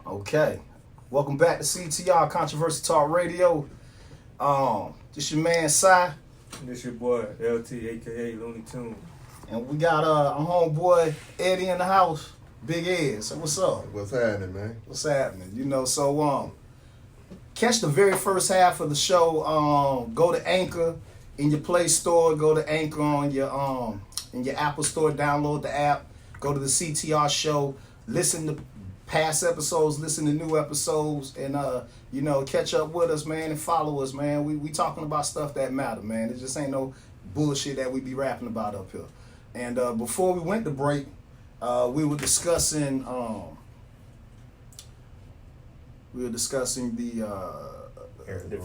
Okay. Welcome back to CTR Controversy Talk Radio. This your man Cy, This your boy LT, aka Looney Tunes. and we got our homeboy Eddie in the house, Big Ed. So what's up? What's happening, man? What's happening? Catch the very first half of the show. Go to Anchor in your Play Store. Go to Anchor on your in your Apple Store. Download the app. Go to the CTR show. Listen to past episodes. Listen to new episodes, and catch up with us, man, and follow us, man. We talking about stuff that matter, man. It just ain't no bullshit that we be rapping about up here. And before we went to break, we were discussing. The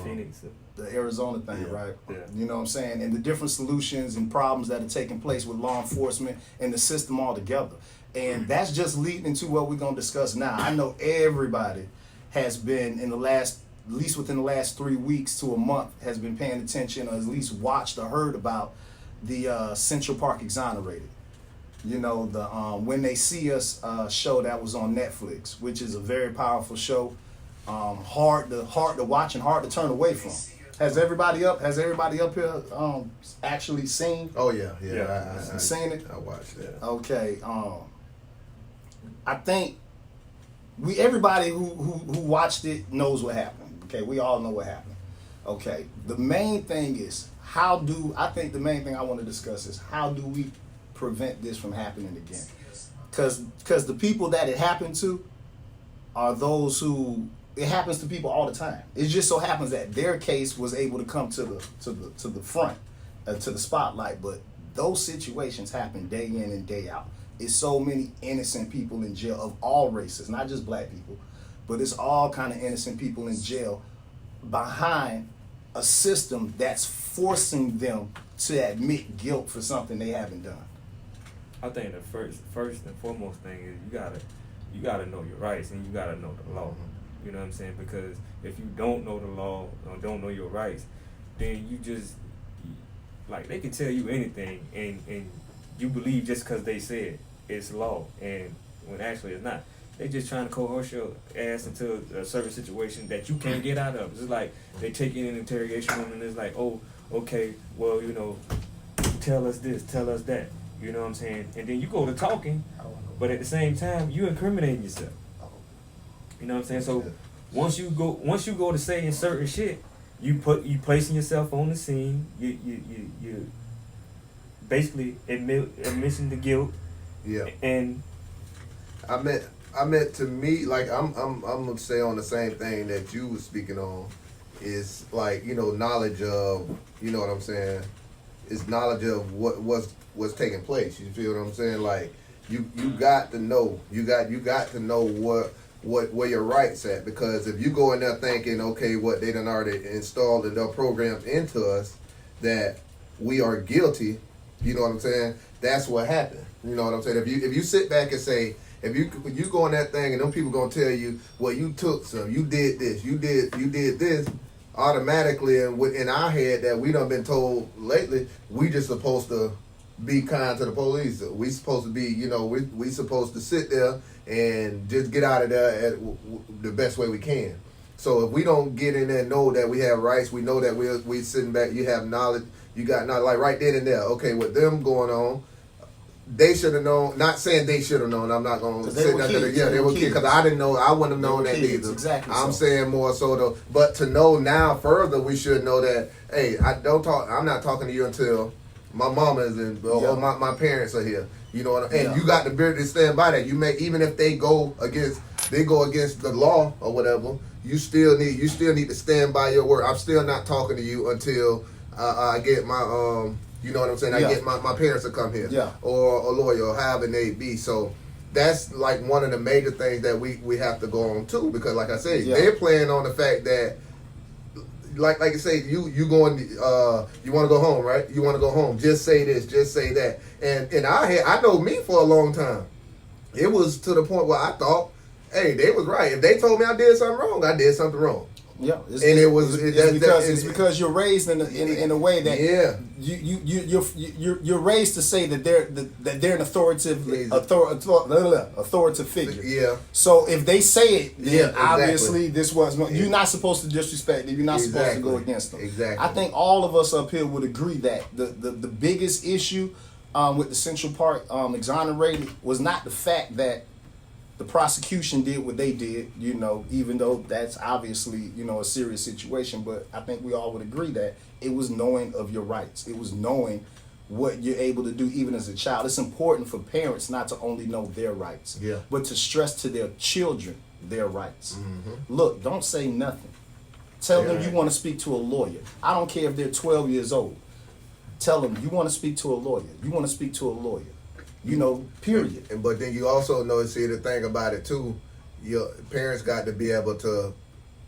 Phoenix. The Arizona thing, Yeah. right? Yeah. You know what I'm saying? And the different solutions and problems that are taking place with law enforcement and the system altogether. And that's just leading into what we're going to discuss now. I know everybody has been at least within the last 3 weeks to a month, has been paying attention or at least watched or heard about the Central Park Exonerated. You know, the When They See Us show that was on Netflix, which is a very powerful show. Hard to watch and hard to turn away from. Has everybody up here actually seen? Oh yeah. I seen it. I watched that. Okay. I think everybody who watched it knows what happened. Okay, we all know what happened. Okay. The main thing the main thing I want to discuss is how do we prevent this from happening again? Because the people that it happened to are those who it happens to people all the time. It just so happens that their case was able to come to the front, to the spotlight. But those situations happen day in and day out. It's so many innocent people in jail of all races, not just black people, but it's all kind of innocent people in jail behind a system that's forcing them to admit guilt for something they haven't done. I think the first and foremost thing is you gotta know your rights and you gotta know the law. You know what I'm saying? Because if you don't know the law or don't know your rights, then you just they can tell you anything and you believe just because they said it's law, and when actually it's not. They just trying to coerce your ass into a certain situation that you can't get out of. It's just like they take you in an interrogation room and it's like, oh, okay, well, tell us this, tell us that. You know what I'm saying? And then you go to talking, but at the same time, you incriminating yourself. You know what I'm saying? So once you go to saying certain shit, you placing yourself on the scene. You basically admitting the guilt. Yeah. And I meant to me, like I'm gonna say on the same thing that you was speaking on, is knowledge of, you know what I'm saying, is knowledge of what's taking place. You feel what I'm saying? Like you got to know, you got to know where your rights at, because if you go in there thinking, okay, what they done already installed and done programmed into us that we are guilty, you know what I'm saying? That's what happened. You know what I'm saying? If you sit back and say, if you go in that thing and them people gonna tell you, well, you took some, you did this, you did this, automatically, and in our head that we done been told lately, we just supposed to be kind to the police. We supposed to be, we supposed to sit there and just get out of there the best way we can. So if we don't get in there and know that we have rights, we know that we sitting back, you have knowledge, you got knowledge, like right then and there. Okay, with them going on, they should have known. Not saying they should have known. I'm not going to say that. Yeah, they were kids. Because I didn't know. I wouldn't have known that either. Exactly. I'm saying more so though. But to know now further, we should know that. Hey, I'm not talking to you until my mama is in, or my parents are here. You know, and you got the ability to stand by that. You may, even if they go against the law or whatever, you still need to stand by your word. I'm still not talking to you until I get my you know what I'm saying? I get my parents to come here, or a lawyer, or however it may be. So that's like one of the major things that we have to go on too, because like I said, they're playing on the fact that, like you say, you going, you want to go home, right? You want to go home. Just say this, just say that. And in our head, I know me for a long time. It was to the point where I thought, hey, they was right. If they told me I did something wrong, I did something wrong. Yeah, And it was- it's because you're raised in a way that Yeah. you're raised to say that they're an authoritative figure. Yeah. So if they say it, then Yeah, exactly. obviously this was you're not supposed to disrespect them. You're not supposed to go Exactly. against them. Exactly. I think all of us up here would agree that the biggest issue with the Central Park exonerated was not the fact that the prosecution did what they did, even though that's obviously, a serious situation. But I think we all would agree that it was knowing of your rights. It was knowing what you're able to do even as a child. It's important for parents not to only know their rights, Yeah. but to stress to their children their rights. Look, don't say nothing. Tell them you want to speak to a lawyer. I don't care if they're 12 years old. Tell them you want to speak to a lawyer. You want to speak to a lawyer. Period. But then you also know, see, the thing about it too, your parents got to be able to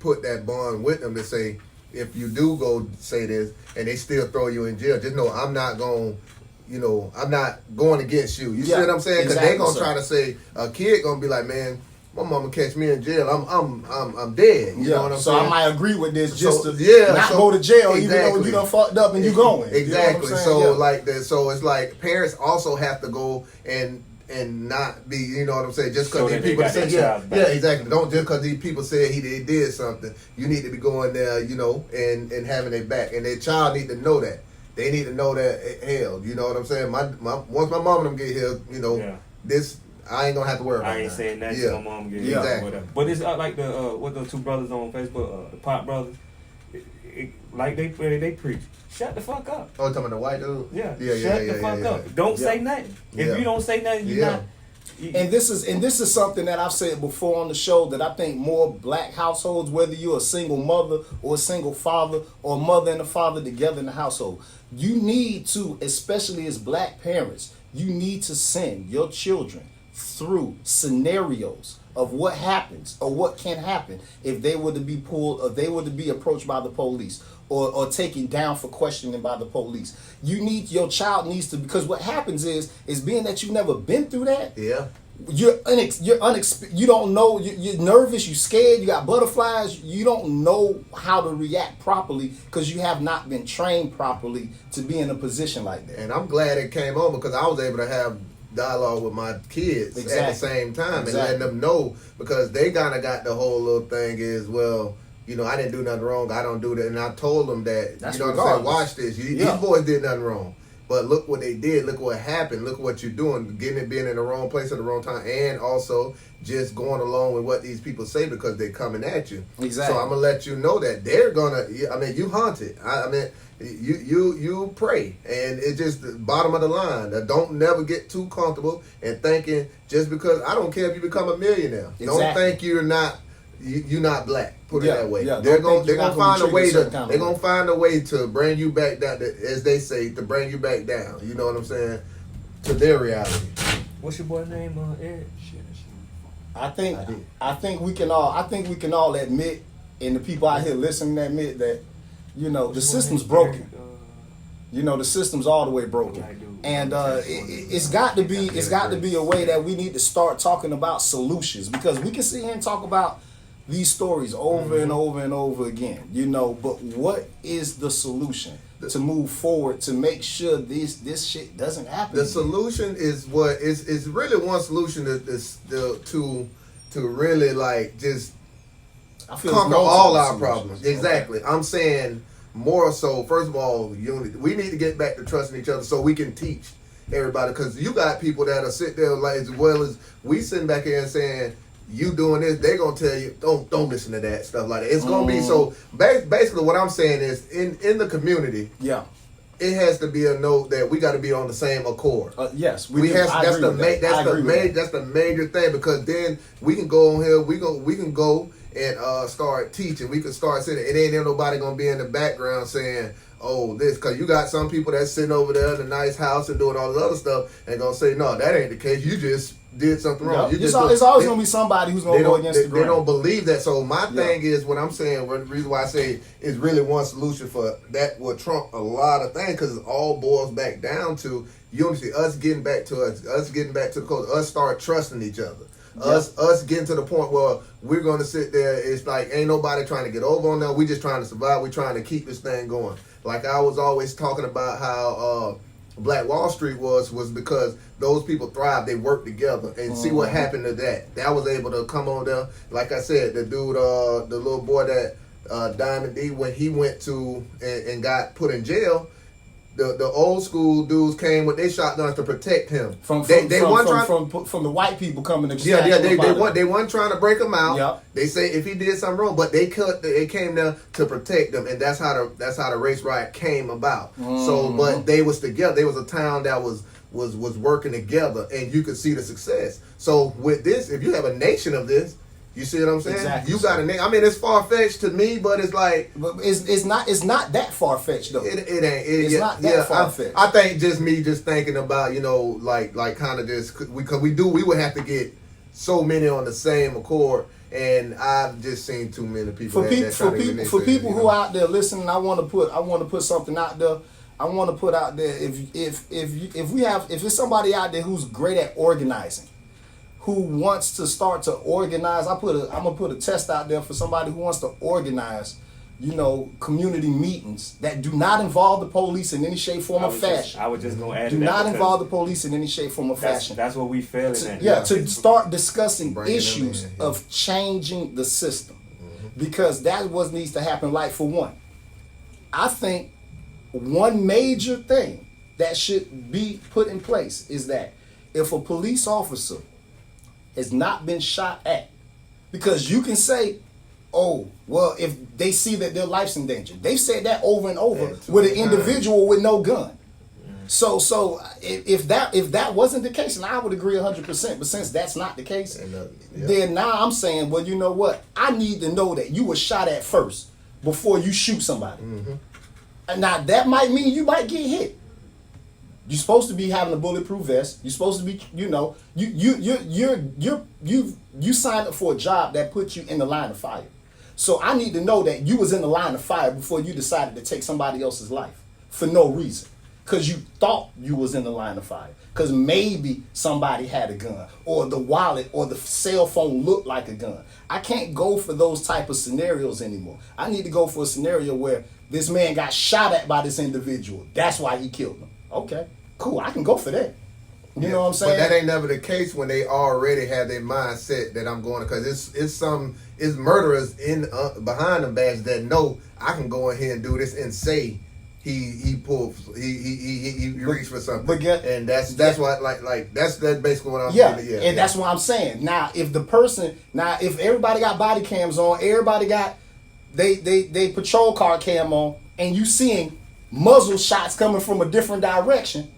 put that bond with them to say, if you do go say this and they still throw you in jail, just know I'm not going, I'm not going against you. You see what I'm saying? Because they're gonna try to say, a kid gonna be like, man, my mama catch me in jail, I'm dead. You know what I'm saying? So I might agree with this just to not so- go to jail, even exactly. though you done fucked up and you going. Exactly. You know what I'm So saying? like that. So it's like parents also have to go and not be, you know what I'm saying, just because So these that they people got say, their child back. exactly. Don't just because these people said they did something, you need to be going there, and having their back, and their child need to know that. They need to know that hell, you know what I'm saying. My once my mom and them get here, this. I ain't gonna have to worry about I ain't that. saying that Yeah. to my mom get Yeah. exactly. Whatever. But it's like the what those two brothers on Facebook, the Pop brothers, like they preach. Shut the fuck up. Oh, talking about the white dude? Yeah. Yeah, Shut the fuck up. Don't say nothing. If Yeah. you don't say nothing, you Yeah. not. And this is something that I've said before on the show, that I think more black households, whether you're a single mother or a single father, or a mother and a father together in the household, you need to, especially as black parents, you need to send your children through scenarios of what happens or what can happen if they were to be pulled, or they were to be approached by the police, or taken down for questioning by the police. Your child needs to, because what happens is being that you've never been through that, Yeah. you don't know, you're nervous, you're scared, you got butterflies, you don't know how to react properly because you have not been trained properly to be in a position like that. And I'm glad it came on because I was able to have dialogue with my kids at the same time and letting them know, because they kind of got the whole little thing is, well, I didn't do nothing wrong, I don't do that, and I told them that, That's what I'm saying, regardless. watch this, these boys did nothing wrong, but look what they did, look what happened, look what you're doing, being in the wrong place at the wrong time, and also just going along with what these people say because they're coming at you. Exactly. So I'm gonna let you know that they're gonna, you haunted. I mean, you pray, and it's just the bottom of the line. Don't never get too comfortable and thinking just because, I don't care if you become a millionaire. Exactly. Don't think you're not black. Put it that way. Yeah, They're don't think gonna you're not find a gonna be way treated a to. certain kind of They're way. gonna find a way to bring you back down, as they say, to bring you back down. You know what I'm saying? To their reality. What's your boy name, Eric? I think we can all admit, and the people out here listening admit that, the system's broken. The system's all the way broken, and it's got to be a way that we need to start talking about solutions, because we can sit here and talk about these stories over and over and over again, but what is the solution to move forward to make sure this shit doesn't happen? The solution is what is really one solution to really like just I feel conquer it's all multiple our solutions. problems. Exactly. I'm saying more so, first of all, unity. We need to get back to trusting each other so we can teach everybody, because you got people that are sitting there like, as well as we sitting back here and saying, you doing this, they gonna tell you don't listen to that stuff like that. It's gonna be so. Basically, what I'm saying is in the community, Yeah. it has to be a note that we got to be on the same accord. Yes, We do. have I that's agree the with that. I agree with that. that's the major thing, because then we can go on here, we can go and start teaching. We can start sitting. It ain't nobody gonna be in the background saying, oh, this, because you got some people that's sitting over there in a nice house and doing all this other stuff and gonna say, no, that ain't the case. You just did something wrong. Yep. You It's just always going to be somebody who's going to go against the They grain. don't believe that. So my thing is, what I'm saying, the reason why I say is really one solution for that will trump a lot of things, because it all boils back down to unity, us getting back to us getting back to the code, us start trusting each other. Us getting to the point where we're going to sit there. It's like ain't nobody trying to get over on that. We just trying to survive. We trying to keep this thing going. Like I was always talking about how Black Wall Street was because those people thrived. They worked together, and see what happened to that. That was able to come on there. Like I said, the dude, the little boy that Diamond D, when he went to and got put in jail. The old school dudes came with their shotguns to protect him. From the white people coming to they weren't trying to break him out. Yep. They say if he did something wrong, but they came there to protect them, and that's how the race riot came about. So, but they was together. They was a town that was working together, and you could see the success. So with this, if you have a nation of this. You see what I'm saying? Exactly. You got a name. I mean, it's far fetched to me, but it's like, but it's not that far fetched though. It ain't. It's not that far fetched. I think just me just thinking about like kind of just because we would have to get so many on the same accord, and I've just seen too many people. For people who are out there listening, I want to put something out there. I want to put out there if it's somebody out there who's great at organizing, who wants to start to organize. I'm gonna put a test out there for somebody who wants to organize, community meetings that do not involve the police in any shape, form, or fashion. I was just gonna add. Do not involve the police in any shape, form, or fashion. That's what we failing at. Yeah, to start discussing issues of changing the system, because that's what needs to happen. Like for one, I think one major thing that should be put in place is that if a police officer has not been shot at, because you can say, oh, well, if they see that their life's in danger. They've said that over and over with an individual with no gun. So if that wasn't the case, and I would agree 100%, but since that's not the case, then now I'm saying, well, you know what? I need to know that you were shot at first before you shoot somebody. And now that might mean you might get hit. You're supposed to be having a bulletproof vest. You're supposed to be, you signed up for a job that puts you in the line of fire. So I need to know that you was in the line of fire before you decided to take somebody else's life for no reason. Because you thought you was in the line of fire. Because maybe somebody had a gun, or the wallet or the cell phone looked like a gun. I can't go for those type of scenarios anymore. I need to go for a scenario where this man got shot at by this individual. That's why he killed him. Okay, cool. I can go for that. You know what I'm saying? But that ain't never the case when they already have their mindset that I'm going to, because it's murderers in behind them badge that know I can go in here and do this and say he reached for something. And that's why like that's basically what I'm saying. And that's what I'm saying. Now if everybody got body cams on, everybody got they patrol car cam on, and you seeing muzzle shots coming from a different direction,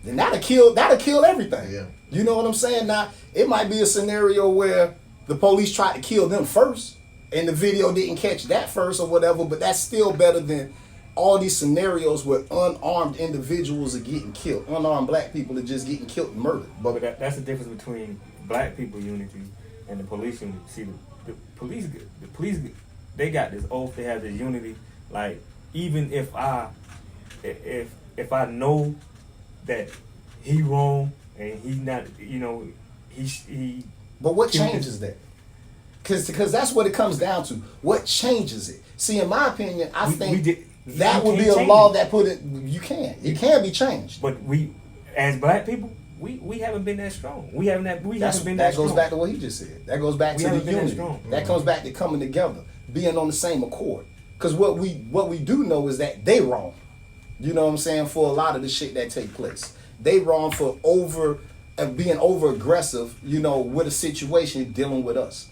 then that'll kill everything. Yeah. You know what I'm saying? Now, it might be a scenario where the police tried to kill them first, and the video didn't catch that first or whatever, but that's still better than all these scenarios where unarmed individuals are getting killed. Unarmed black people are just getting killed and murdered. But that's the difference between black people unity and the police unity. See, the police, they got this oath, they have this unity. Like, even if I know that he wrong and he not, he. But what changes that? Because that's what it comes down to. What changes it? See, in my opinion, I think that would be a law that put it. It can be changed. But we, as black people, we haven't been that strong. We haven't been that strong. That goes back to what he just said. That goes back to the unity. That comes back to coming together, being on the same accord. Because what we do know is that they wrong. You know what I'm saying? For a lot of the shit that take place, they wrong for being over aggressive. With a situation dealing with us.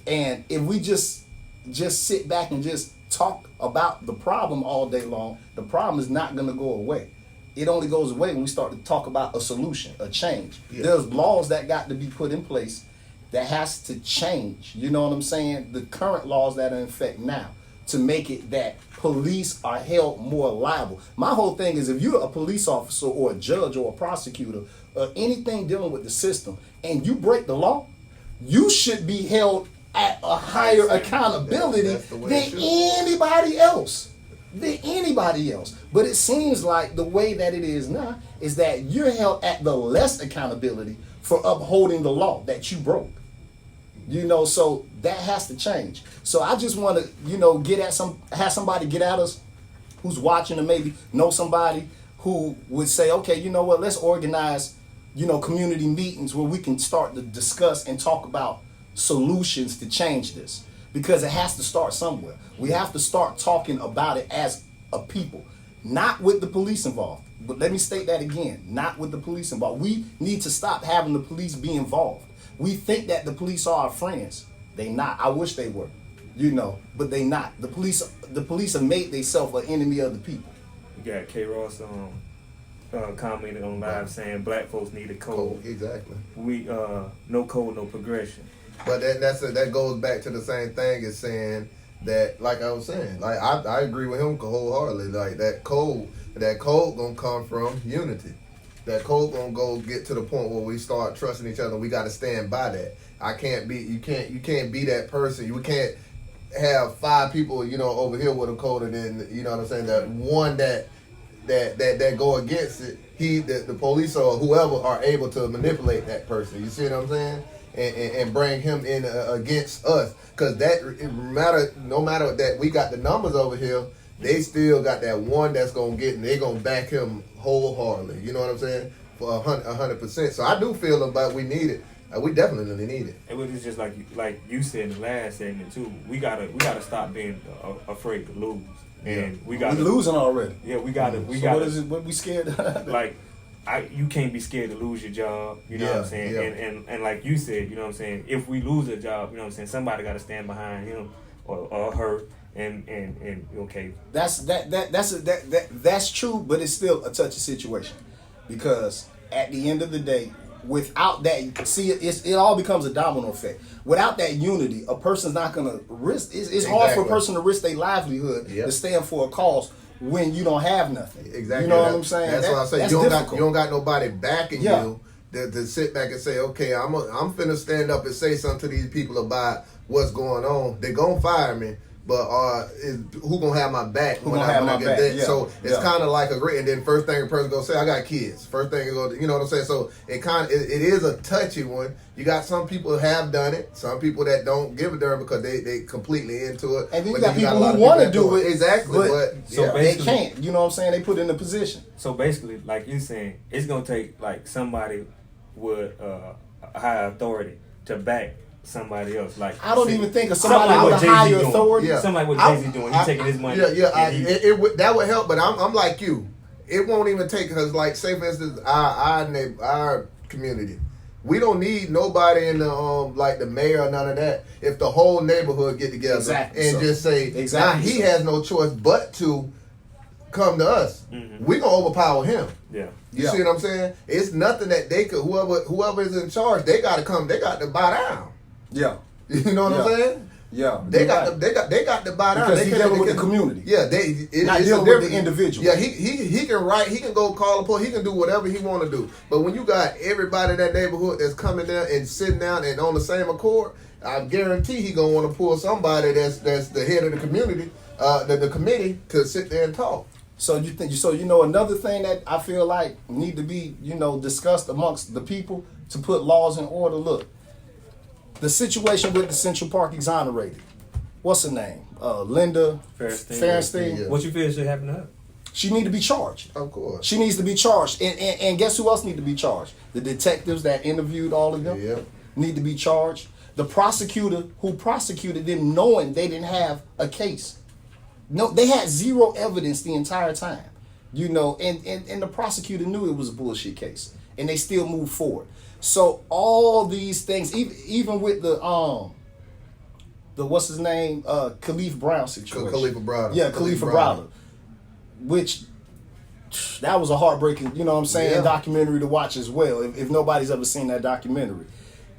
And if we just sit back and just talk about the problem all day long, the problem is not going to go away. It only goes away when we start to talk about a solution, a change. Yeah. There's laws that got to be put in place that has to change. You know what I'm saying? The current laws that are in effect now, to make it that police are held more liable. My whole thing is, if you're a police officer or a judge or a prosecutor or anything dealing with the system and you break the law, you should be held at a higher accountability than anybody else. But it seems like the way that it is now is that you're held at the less accountability for upholding the law that you broke. You know, so that has to change. So I just want to, have somebody get at us who's watching, or maybe know somebody who would say, okay, you know what, let's organize, community meetings where we can start to discuss and talk about solutions to change this. Because it has to start somewhere. We have to start talking about it as a people, not with the police involved. But let me state that again, not with the police involved. We need to stop having the police be involved. We think that the police are our friends. They not. I wish they were, but they not. The police have made themselves an enemy of the people. You got K. Ross commented on live saying black folks need a code. Exactly. We no code, no progression. But that goes back to the same thing as saying that, like I was saying, like I agree with him wholeheartedly. Like that code gonna come from unity. That code gonna go get to the point where we start trusting each other. We got to stand by that. You can't be that person. You can't have 5 people, over here with a code, and then you know what I'm saying. That one that go against it, the police or whoever are able to manipulate that person. You see what I'm saying? And bring him in against us, because no matter that we got the numbers over here, they still got that one that's gonna get, and they gonna back him wholeheartedly. You know what I'm saying? For 100%. So I do feel like we need it. We definitely need it. It was just like you said in the last segment too. We gotta stop being afraid to lose, and we losing already. Yeah, we gotta. What is it? What we scared of? Like. You can't be scared to lose your job, you know what I'm saying? Yeah. And like you said, you know what I'm saying, if we lose a job, you know what I'm saying, somebody gotta stand behind him or her and okay. That's true, but it's still a touchy situation. Because at the end of the day, without that, it all becomes a domino effect. Without that unity, a person's not gonna risk. It's hard for a person to risk their livelihood to stand for a cause when you don't have nothing. Exactly. You know what I'm saying? That's why I say you don't got nobody backing you to sit back and say, okay, I'm finna stand up and say something to these people about what's going on. They gonna fire me, but who gonna have my back? Who gonna have my back? Yeah. So it's kind of like and then first thing a person gonna say, I got kids. First thing you know what I'm saying? So it is a touchy one. You got some people who have done it, some people that don't give a darn because they completely into it. And then you got people who want to do it. Exactly. But they can't. You know what I'm saying? They put in a position. So basically, like you're saying, it's going to take like somebody with a higher authority to back somebody else. Like I don't even think of somebody with a higher authority. Yeah. Somebody what Jay-Z doing. He's taking his money. That would help, but I'm like you. It won't even take, because like say for instance our community. We don't need nobody in the like the mayor or none of that. If the whole neighborhood get together and just say, he has no choice but to come to us. Mm-hmm. We gonna overpower him. Yeah. You see what I'm saying? It's nothing that they could. Whoever is in charge, they got to come. They got to bow down. Yeah. You know what I'm saying? Yeah, they got to buy down. Because he's dealing with the community. Yeah, not dealing with the individual. Yeah, he can write. He can go call the police. He can do whatever he want to do. But when you got everybody in that neighborhood that's coming down and sitting down and on the same accord, I guarantee he gonna want to pull somebody that's the head of the community, the committee, to sit there and talk. So you think another thing that I feel like need to be discussed amongst the people to put laws in order. Look. The situation with the Central Park exonerated. What's her name? Linda Fairstein. Yeah. What you feel should happen to her? She need to be charged. Of course. She needs to be charged. And guess who else need to be charged? The detectives that interviewed all of them need to be charged. The prosecutor who prosecuted them knowing they didn't have a case. No, they had zero evidence the entire time. And the prosecutor knew it was a bullshit case. And they still moved forward. So all these things, even with the what's his name, Khalif Brown situation. Khalifa Browder. Yeah, Khalifa Browder. Which that was a heartbreaking, documentary to watch as well. If nobody's ever seen that documentary,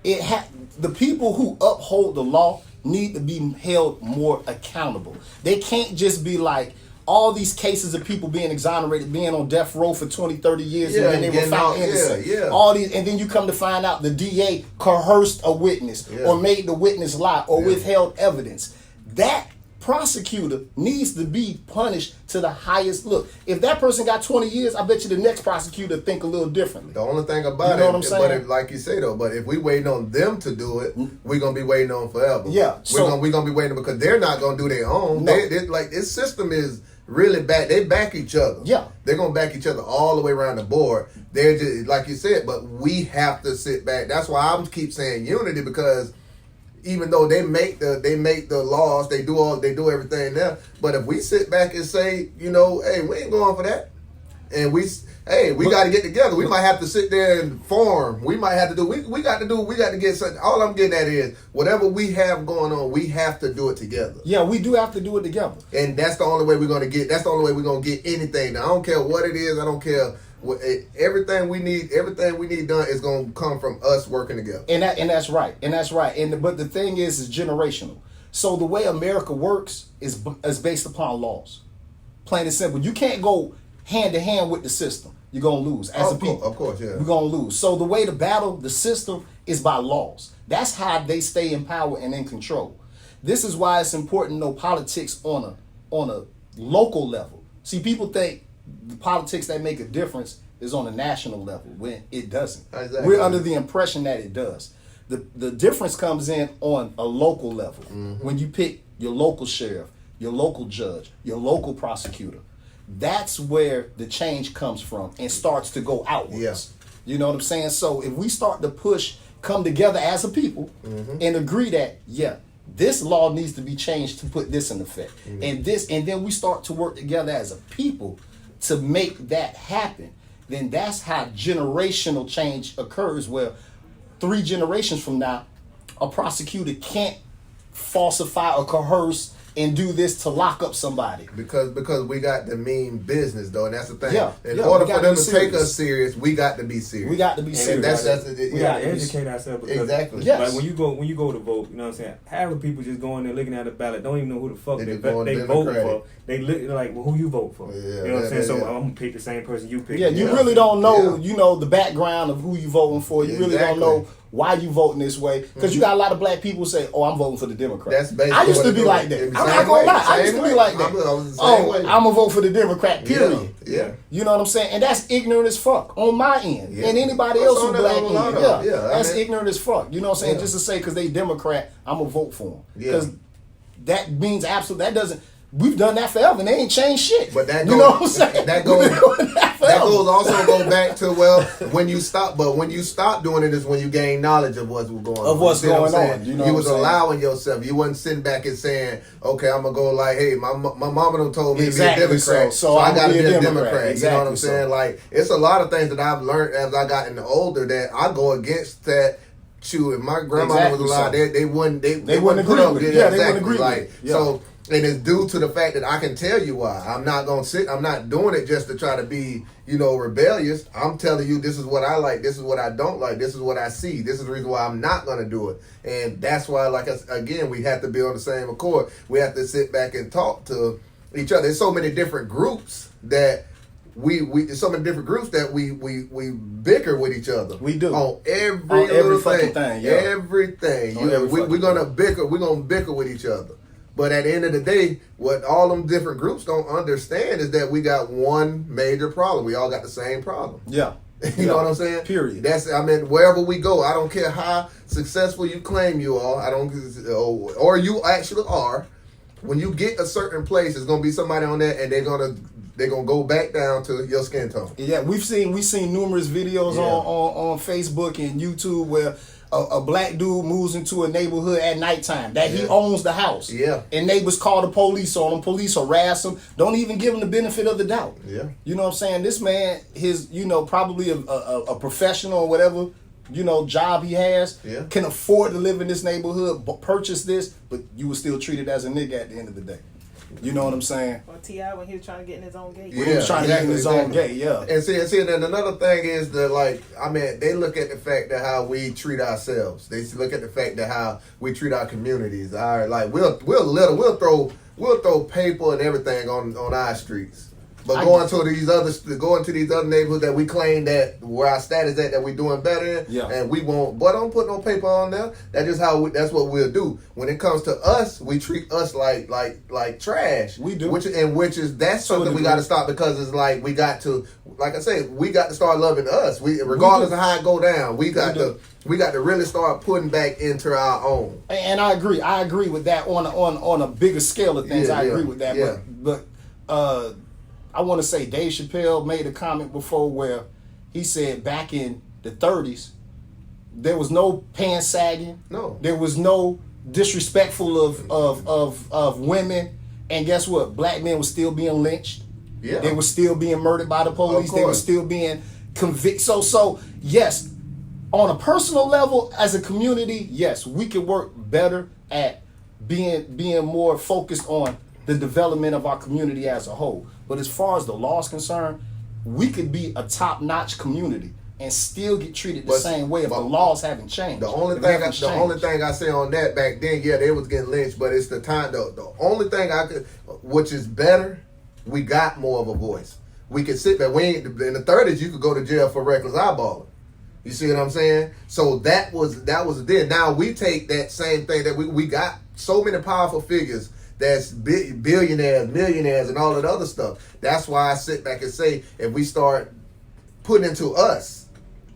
the people who uphold the law need to be held more accountable. They can't just be like all these cases of people being exonerated, being on death row for 20, 30 years, and then they were found innocent. All these, and then you come to find out the DA coerced a witness or made the witness lie or withheld evidence. That prosecutor needs to be punished to the highest. Look, if that person got 20 years, I bet you the next prosecutor think a little differently. The only thing about You know what I'm saying? but like you say though, but if we waiting on them to do it, we're gonna be waiting on forever. Yeah, we're gonna be waiting because they're not gonna do their own. No. They like this system is really back. They back each other. Yeah. They're gonna back each other all the way around the board. They're just like you said, but we have to sit back. That's why I keep saying unity, because even though they make the laws, they do everything there. But if we sit back and say, you know, hey, we ain't going for that, and we got to get together. We might have to sit there and form. We might have to do. We got to get something. All I'm getting at is whatever we have going on, we have to do it together. Yeah, we do have to do it together. And that's the only way we're gonna get. That's the only way we're gonna get anything. Now, I don't care what it is. I don't care. Everything we need done is gonna come from us working together. And that's right. But the thing is generational. So the way America works is based upon laws. Plain and simple. You can't go hand to hand with the system. You're gonna lose as a people. Of course, yeah. We're gonna lose. So the way to battle the system is by laws. That's how they stay in power and in control. This is why it's important to know politics on a local level. See, people think the politics that make a difference is on a national level when it doesn't. Exactly. We're under the impression that it does. The difference comes in on a local level when you pick your local sheriff, your local judge, your local prosecutor. That's where the change comes from and starts to go outwards. Yeah. You know what I'm saying? So if we start to come together as a people and agree that, this law needs to be changed to put this in effect. And then we start to work together as a people to make that happen, then that's how generational change occurs, where 3 generations from now, a prosecutor can't falsify or coerce and do this to lock up somebody. Because we got to mean business though, and that's the thing. Yeah, In yeah, order we for gotta them be to take serious. us serious, we got to be serious. We got to be And serious. We gotta educate ourselves because Exactly. Yes. like when you go to vote, you know what I'm saying? Half of people just go in there looking at the ballot, don't even know who the fuck They they just going vote Democratic. for. They look like, well, who you vote for? Yeah, You know what I'm saying? yeah, So yeah. I'm gonna pick the same person you pick. Yeah, you Yeah. really don't know, Yeah. the background of who you voting for. You really don't Exactly. know why you voting this way. Because you got a lot of black people say, "Oh, I'm voting for the Democrat." That's basically I used what to it be is. like that. Same I'm not gonna way, lie. I used same to be way. like that. I was the same Oh, way. I'm gonna vote for the Democrat. Period. Yeah. You know what I'm saying? And that's ignorant as fuck on my end. Yeah. And anybody That's else who on that black on a lot end. of- Yeah. yeah, I That's mean- ignorant as fuck. You know what I'm saying? Yeah. Just to say because they Democrat, I'm gonna vote for them. Yeah. Because that means absolutely that doesn't. We've done that forever, and they ain't changed shit. But that you goes, know what I'm saying? That goes. We've been doing that forever. That goes also go back to when you stop doing it is when you gain knowledge of what's going on. Of what's You see what going I'm on, saying? you know You what was I'm saying? allowing yourself. You wasn't sitting back and saying, "Okay, I'm gonna go like, hey, my mama done told me Exactly, to be a Democrat, so I I'm gotta gonna be a Democrat. Democrat." You know what Exactly, I'm so. saying? Like, it's a lot of things that I've learned as I gotten older that I go against that. Shoot, if my grandmother Exactly, was alive, so. they wouldn't They wouldn't put agree up with it. with Yeah, they exactly. wouldn't agree with Like, it. Yeah. so. And it's due to the fact that I can tell you why. I'm not doing it just to try to be, rebellious. I'm telling you this is what I like, this is what I don't like, this is what I see, this is the reason why I'm not gonna do it. And that's why, again, we have to be on the same accord. We have to sit back and talk to each other. There's so many different groups that we bicker with each other. We do. On every On every little fucking thing, yeah. Everything. On every We're fucking gonna thing. bicker. We're gonna bicker with each other. But at the end of the day, what all them different groups don't understand is that we got one major problem. We all got the same problem. Yeah. You know what I'm saying? Period. Wherever we go, I don't care how successful you claim you are. Or you actually are. When you get a certain place, there's gonna be somebody on there, and they're gonna go back down to your skin tone. Yeah, we've seen numerous videos Yeah. on Facebook and YouTube where a black dude moves into a neighborhood at nighttime that he Yeah. owns the house. Yeah. And neighbors call the police on him. Police harass him. Don't even give him the benefit of the doubt. Yeah. You know what I'm saying? This man, probably a professional or whatever, job he has, Yeah. can afford to live in this neighborhood, purchase this, but you were still treated as a nigga at the end of the day. You know what I'm saying? Or T.I. when he was trying to get in his own gate. He was trying to get in his own exactly. gate, yeah. And see, then another thing is that, they look at the fact that how we treat ourselves. They look at the fact that how we treat our communities. We'll throw paper and everything on our streets. But going to these other neighborhoods that we claim that where our status at that we doing better in, Yeah. and we won't. But don't put no paper on there. That's just how. That's what we'll do. When it comes to us, we treat us like trash. We do. Which is that's To a something we degree. got to stop, because it's like we got to, like I say, we got to start loving us. We regardless of how it go down, we got do. to really start putting back into our own. And I agree with that on a bigger scale of things. Yeah, I yeah, agree with that. yeah. But I want to say Dave Chappelle made a comment before where he said back in the 30s there was no pants sagging. No. There was no disrespectful of women. And guess what? Black men were still being lynched. Yeah. They were still being murdered by the police. Of They were course. still being convicted. So yes, on a personal level, as a community, yes, we can work better at being more focused on the development of our community as a whole. But as far as the law is concerned, we could be a top-notch community and still get treated the But- same way if the but laws haven't changed. The only If they thing, haven't the only changed. thing I say on that back then, yeah, they was getting lynched, but it's the time. The only thing I could, which is better, we got more of a voice. We could sit there. We ain't in the 30s. You could go to jail for reckless eyeballing. You see what I'm saying? So that was then. Now we take that same thing that we got so many powerful figures that's billionaires, millionaires, and all of the other stuff. That's why I sit back and say, if we start putting into us,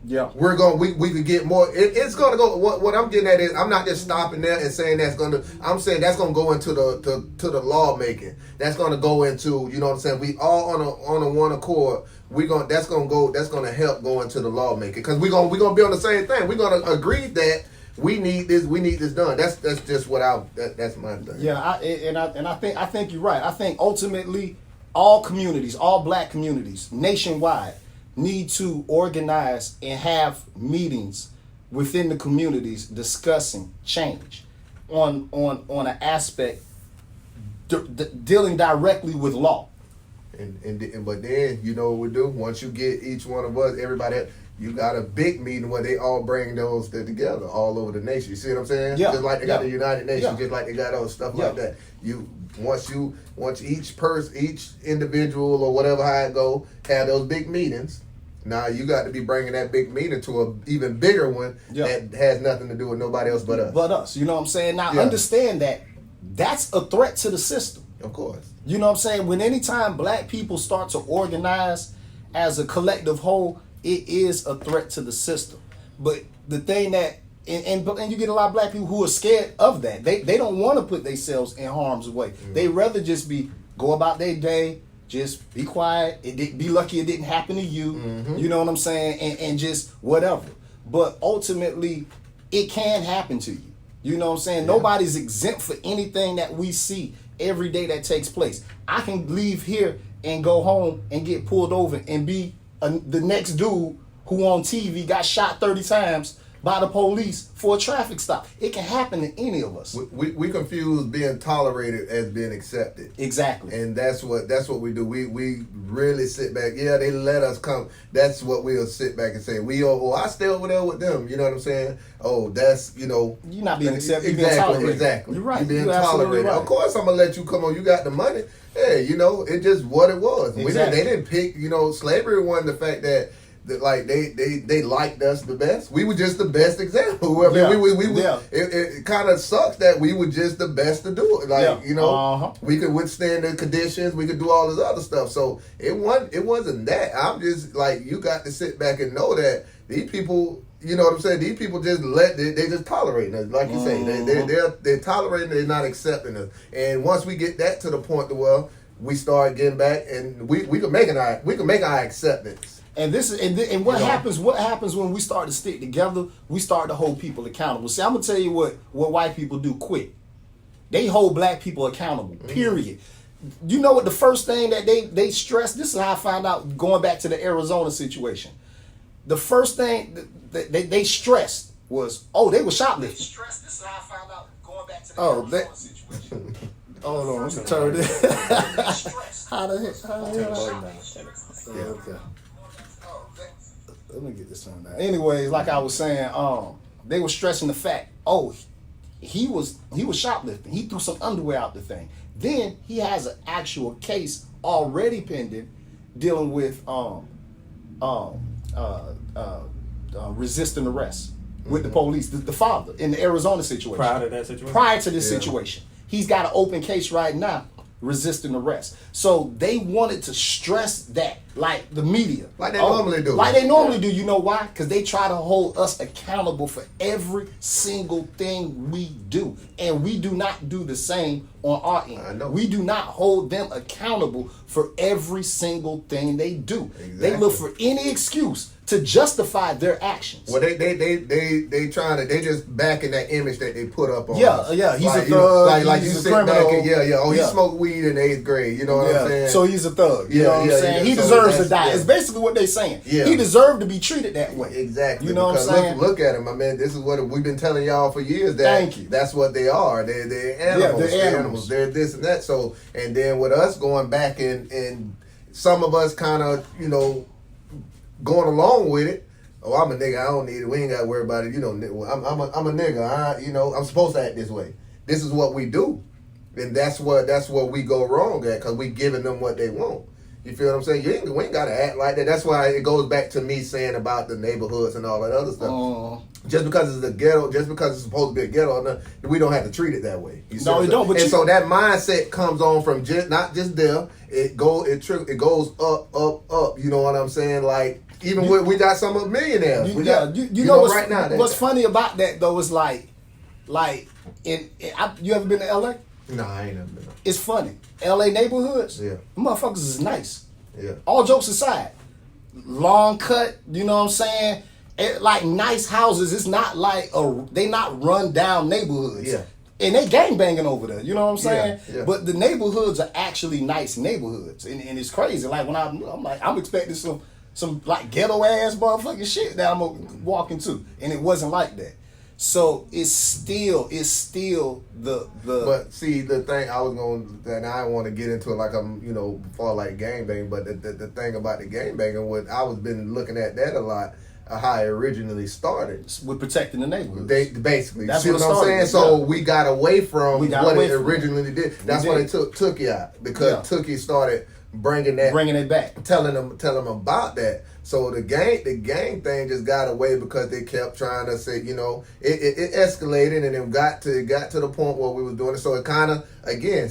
Yeah. we could get more. It's gonna go. What I'm getting at is, I'm not just stopping there and saying that's gonna. I'm saying that's gonna go into to the lawmaking. That's gonna go into, you know what I'm saying. We all on a one accord. That's gonna help go into the lawmaking, because we're gonna be on the same thing. We're gonna agree that we need this done. That's just what that's my thing. Yeah, I think you're right. I think ultimately all communities, all black communities nationwide, need to organize and have meetings within the communities discussing change on an aspect dealing directly with law. But then you know what we do, once you get each one of us, everybody, you got a big meeting where they all bring those together all over the nation. You see what I'm saying? Yeah. Just like they got Yeah. the United Nations, Yeah. just like they got those stuff Yeah. like that. Once each person, each individual or whatever how it go, have those big meetings. Now you got to be bringing that big meeting to a even bigger one Yeah. that has nothing to do with nobody else but us. But us, you know what I'm saying? Now Yeah. understand that that's a threat to the system. Of course. You know what I'm saying? When anytime black people start to organize as a collective whole, it is a threat to the system. But the thing that and you get a lot of black people who are scared of that. They don't want to put themselves in harm's way. Mm-hmm. They rather just go about their day, just be quiet, be lucky it didn't happen to you. Mm-hmm. You know what I'm saying? And just whatever. But ultimately, it can happen to you. You know what I'm saying? Nobody's exempt for anything that we see every day that takes place. I can leave here and go home and get pulled over and be the next dude who on TV got shot 30 times by the police for a traffic stop. It can happen to any of us. We confuse being tolerated as being accepted. Exactly. And that's what we do. We really sit back. Yeah, they let us come. That's what we'll sit back and say. I stay over there with them. You know what I'm saying? Oh, that's, you know. You're not being accepted. You're being Exactly, tolerated. exactly. You're right. You're being You're absolutely tolerated. right. Of course, I'm gonna let you come on. You got the money. Hey, you know, it's just what it was. Exactly. They didn't pick. You know, slavery wasn't the fact that like they liked us the best. We were just the best example. I mean, Yeah. we Yeah. it kind of sucks that we were just the best to do it. Like, Yeah. you know, Uh-huh. we could withstand the conditions. We could do all this other stuff. So it wasn't that. I'm just like, you got to sit back and know that these people. You know what I'm saying? These people just they just tolerating us, like you say. They're tolerating. They're not accepting us. And once we get that to the point to where we start getting back, and we can make our acceptance. And this is and what You know? happens? What happens when we start to stick together? We start to hold people accountable. See, I'm gonna tell you what white people do quick. They hold black people accountable. Period. You know what? The first thing that they stress. This is how I found out. Going back to the Arizona situation, the first thing that they stressed was, they were shoplifting. This is how I found out. Going back to the Arizona situation. Hold on, let me turn this. How the heck? Yeah, okay. Let me get this turned down. Anyways, like I was saying, they were stressing the fact, he was shoplifting. He threw some underwear out the thing. Then he has an actual case already pending dealing with resisting arrest with the police. The father in the Arizona situation. Prior to that situation? Prior to this Yeah. situation. He's got an open case right now, resisting arrest. So they wanted to stress that, like the media. Like they normally do. Like they normally do. You know why? Because they try to hold us accountable for every single thing we do. And we do not do the same on our end. I know. We do not hold them accountable for every single thing they do. They Exactly. look for any excuse to justify their actions. Well, they trying to, they just backing that image that they put up on Yeah, us. yeah, he's like, a you know, thug, like he's you a sit back criminal. and he Yeah. smoked weed in the 8th grade. You know what I'm saying? So he's a thug. You know what I'm saying? He so deserves to that's- die. yeah. It's basically what they're saying. Yeah. He deserved to be treated that way. Exactly. You know what I'm Because saying? Look at him, my man. This is what we've been telling y'all for years. That Thank you. That's what they are. They're animals. they're animals. They're this and that. So, and then with us going back and some of us kind of, you know, going along with it. Oh, I'm a nigga. I don't need it. We ain't got to worry about it. You know, I'm a nigga. I'm supposed to act this way. This is what we do, and that's what we go wrong at because we giving them what they want. You feel what I'm saying? We ain't got to act like that. That's why it goes back to me saying about the neighborhoods and all that other stuff. Just because it's a ghetto, just because it's supposed to be a ghetto, we don't have to treat it that way. You see No, what we I'm don't, saying? but And you- so that mindset comes on from not just there. It goes up. You know what I'm saying? Like even we got some millionaires. You, We yeah, got, you know what's, right now. what's funny about that though is like you ever been to LA? No, I ain't never been. It's funny. LA neighborhoods, Yeah. the motherfuckers is nice. Yeah. All jokes aside, long cut. You know what I'm saying? Like nice houses. It's not like they not run down neighborhoods. Yeah. And they gang banging over there. You know what I'm saying? Yeah. But the neighborhoods are actually nice neighborhoods, and it's crazy. Like when I'm like I'm expecting some like ghetto ass motherfucking shit that I'm gonna walk into, and it wasn't like that. So it's still the. But see, the thing I was going, and I don't want to get into it like I'm, you know, before like gangbang. But the thing about the gangbanging, what I was been looking at that a lot, how it originally started. with protecting the neighborhood. They basically, That's see what what it I'm started saying? with, So yeah. we got away from We got what away it from it. originally did. That's We why did. they took Tookie out because Yeah. Tookie started bringing that, bringing it back. telling them about that. So the gang thing just got away because they kept trying to say, you know, it escalated and it got to the point where we was doing it. So it kind of again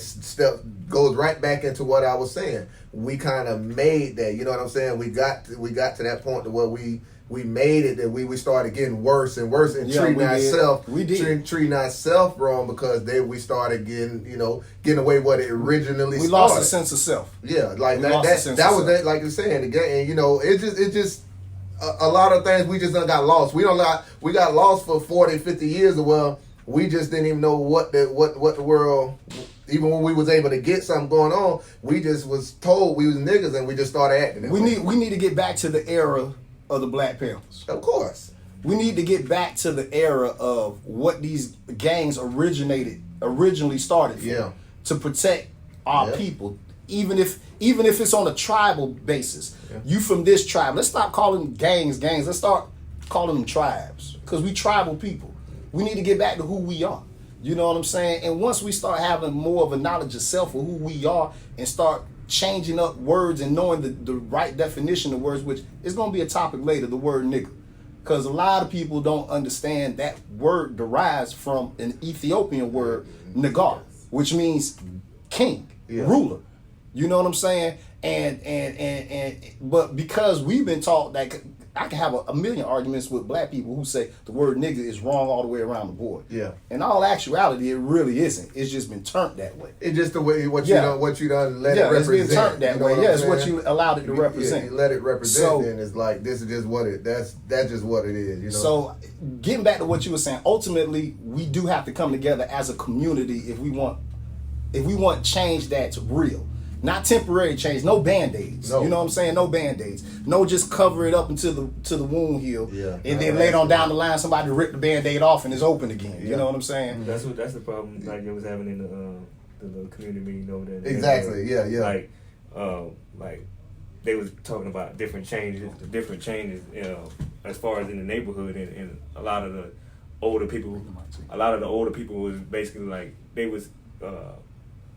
goes right back into what I was saying. We kind of made that, you know what I'm saying? We got to that point to where we made it that we started getting worse and worse and Yeah, treating we did. ourselves We did. treating ourselves wrong because we started getting away what it originally We started. lost a sense of self. Yeah, like We lost the that sense that of was self. that, like you're saying again. And, you know, it just a lot of things we just done got lost. We got lost for 40, 50 years. Well, we just didn't even know what the world. Even when we was able to get something going on, we just was told we was niggas and we just started acting. That way. We need to get back to the era of the Black Panthers. Of course. We need to get back to the era of what these gangs originally started for. Yeah. To protect our Yeah. people. Even if it's on a tribal basis. You from this tribe. Let's stop calling gangs. Let's start calling them tribes. Because we tribal people. We need to get back to who we are. You know what I'm saying? And once we start having more of a knowledge of self of who we are and start changing up words and knowing the right definition of words, which is going to be a topic later, the word nigga. Because a lot of people don't understand that word derives from an Ethiopian word, nagar, which means king, Yeah. ruler. You know what I'm saying? But because we've been taught that, I can have a million arguments with black people who say the word nigga is wrong all the way around the board. Yeah. In all actuality, it really isn't. It's just been turned that way. It's just the way what Yeah. you done let it Yeah, it's represent. been turned that You know way. what Yeah, I'm it's what saying? you allowed it to represent. You let it represent, So- and it's like this is just what that's just what it is. You know. So, getting back to what you were saying, ultimately, we do have to come together as a community if we want change that's real, not temporary change. No band-aids. No. You know what I'm saying? No band-aids. No, just cover it up until the wound heal. Yeah. And then later on down the line, somebody rip the band-aid off and it's open again. You Yeah. know what I'm saying? That's the problem like it was having in the community meeting over there. Exactly, yeah. Like they was talking about different changes, as far as in the neighborhood, and a lot of the older people was basically like they was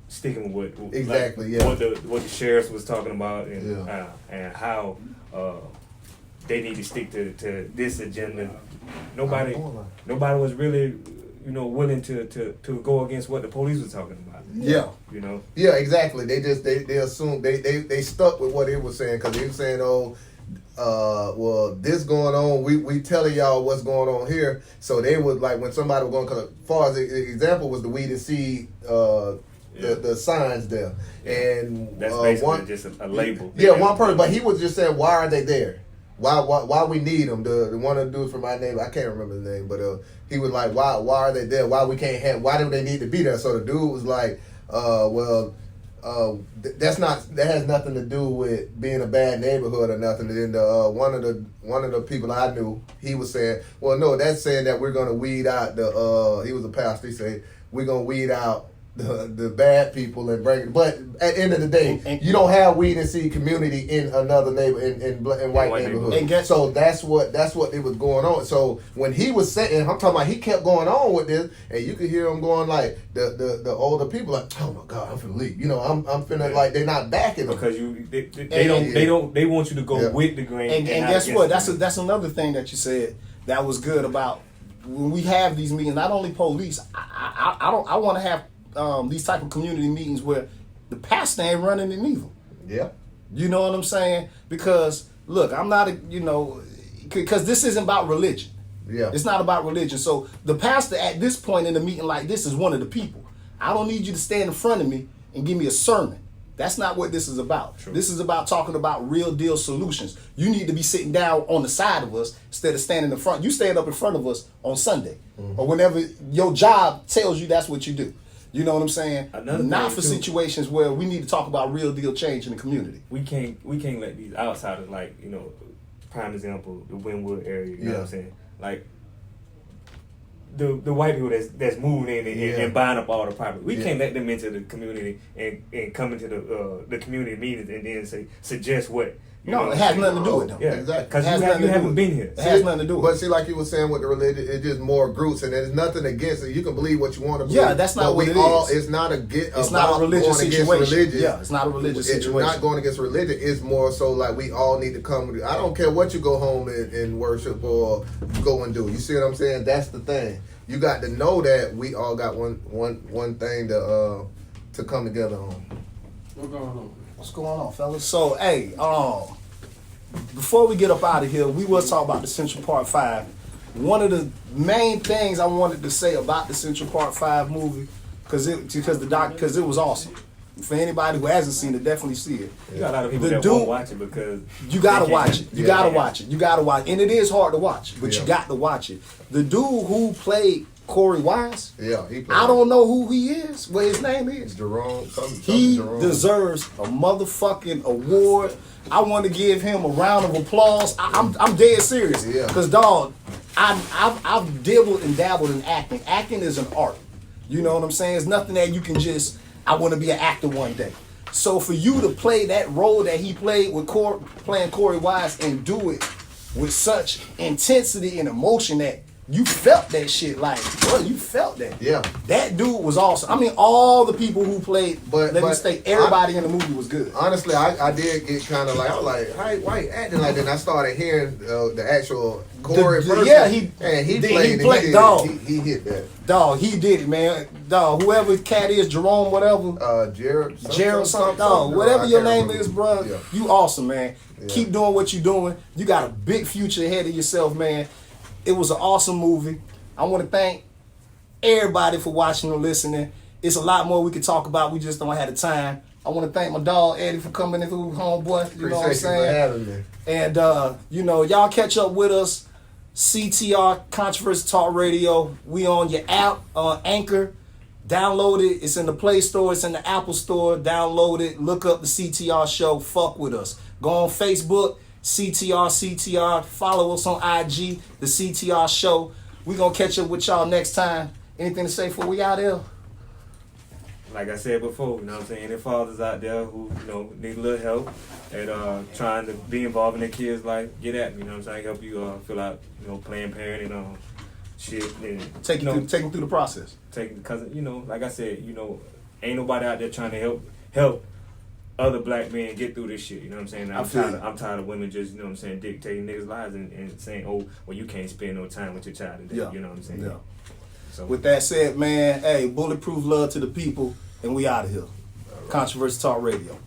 sticking with what Exactly, yeah. what the sheriffs was talking about and Yeah. and how they need to stick to this agenda. Nobody was really willing to go against what the police was talking about. Yeah. You know. Yeah, exactly. They just they assumed they stuck with what it was saying because they were saying, well, this going on. We telling y'all what's going on here. So they would like when somebody was going. Cause as far as the example was the weed and seed, the signs there, and that's basically just a label. Yeah, one person, but he was just saying, why are they there? Why we need them? The one of the dudes from my neighbor, I can't remember the name, but he was like, why are they there? Why we can't have? Why do they need to be there? So the dude was like, that has nothing to do with being a bad neighborhood or nothing. And then one of the people I knew, he was saying, well, no, that's saying that we're gonna weed out the. He was a pastor. He said we're gonna weed out the bad people and bring it. But at the end of the day, you don't have weed and seed community in another neighbor in white neighborhood. And so that's what it was going on. So when he was saying, I'm talking about, he kept going on with this, and you could hear him going like the older people like, oh my God, I'm finna leave. You know, I'm finna like they're not backing them because they want you to go with the grain. And guess what? That's another thing that you said that was good about when we have these meetings. Not only police, I want to have these type of community meetings where the pastor ain't running it neither. Yeah. You know what I'm saying? Because look, I'm not because this isn't about religion. Yeah. It's not about religion. So the pastor at this point in a meeting like this is one of the people. I don't need you to stand in front of me and give me a sermon. That's not what this is about. True. This is about talking about real deal solutions. You need to be sitting down on the side of us instead of standing in front. You stand up in front of us on Sunday or whenever your job tells you that's what you do. You know what I'm saying? Not for situations where we need to talk about real deal change in the community. We can't let these outsiders, like, prime example, the Wynwood area, you know what I'm saying? Like the white people that's moving in and buying up all the property. We can't let them into the community and come into the community meetings and then suggest what. No, it has nothing to do with them. Yeah, exactly. Because you haven't been here. It has nothing to do with But see, like you were saying with the religion, it's just more groups, and there's nothing against it. You can believe what you want to believe. Yeah, that's not what it is. It's not it's not a religious situation. Yeah, it's not a religious situation. It's not going against religion. It's more so like we all need to come. I don't care what you go home and worship or go and do. You see what I'm saying? That's the thing. You got to know that we all got one thing to come together on. What's going on, fellas? So, hey, before we get up out of here, we was talking about the Central Park 5. One of the main things I wanted to say about the Central Park 5 movie, because it was awesome. For anybody who hasn't seen it, definitely see it. You got a lot of people that won't watch it because you gotta watch it. You gotta watch it. You gotta watch it. And it is hard to watch, but you got to watch it. The dude who played Corey Wise, I don't know who he is, what his name is. Jerome. He Jerome. deserves a motherfucking award. I want to give him a round of applause. I'm dead serious. Yeah. Cause dog, I've dabbled and dabbled in acting. Acting is an art. You know what I'm saying? It's nothing that you can just. I want to be an actor one day. So for you to play that role that he played with playing Corey Wise and do it with such intensity and emotion that you felt that shit, like, bro, you felt that. Yeah. That dude was awesome. I mean, all the people who played, let me state, everybody in the movie was good. Honestly, I did get kind of like, I was like, why you acting like that? And I started hearing the actual Corey person. Yeah, he played it. Dog. He hit that. Dog, he did it, man. Dog, whoever cat is, Jerome, whatever. Gerald something. Dog, whatever your name is, bro, yeah. you awesome, man. Yeah. Keep doing what you're doing. You got a big future ahead of yourself, man. It was an awesome movie. I want to thank everybody for watching and listening. It's a lot more we could talk about. We just don't have the time. I want to thank my dog, Eddie, for coming in through, homeboy. You know what I'm saying? Having me. And, y'all catch up with us. CTR, Controversy Talk Radio. We on your app, Anchor. Download it. It's in the Play Store. It's in the Apple Store. Download it. Look up the CTR show. Fuck with us. Go on Facebook. CTR. Follow us on IG, the CTR show. We gonna catch up with y'all next time. Anything to say before we out here? Like I said before, you know what I'm saying? Any fathers out there who, need a little help and trying to be involved in their kids' life, get at me, you know what I'm saying? Help you fill out, Planned Parenthood, shit. And, take them through the process. Because, like I said, Ain't nobody out there trying to help other black men get through this shit. You know what I'm saying? I feel you. I'm tired of women just, you know what I'm saying, dictating niggas' lives and saying, oh, well, you can't spend no time with your child today. Yeah. You know what I'm saying? Yeah. So With that said, man, hey, bulletproof love to the people, and we out of here. Controversy Talk Radio.